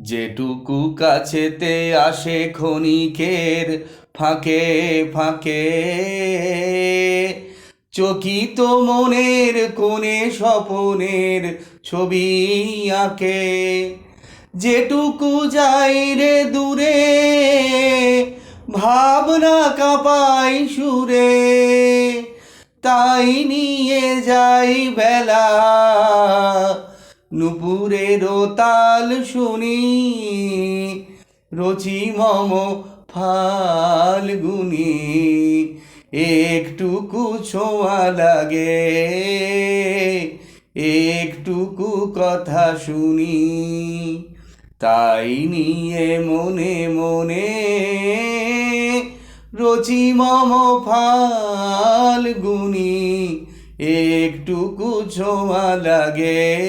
যেটুকু কাছেতে আসে ক্ষণিকের ফাঁকে ফাঁকে, চকিত মনের কোণে স্বপনের ছবি আঁকে। যেটুকু যাই রে দূরে, ভাবনা কাঁপাই সুরে, তাই নিয়ে যাই বেলা। নুপুরের তাল শুনি, রচি মম ফাল্গুনি। একটুকু ছোঁয়া লাগে, একটুকু কথা শুনি, তাই নিয়ে মনে মনে রচি মম ফাল্গুনি। একটুকু ছোঁয়া লাগে,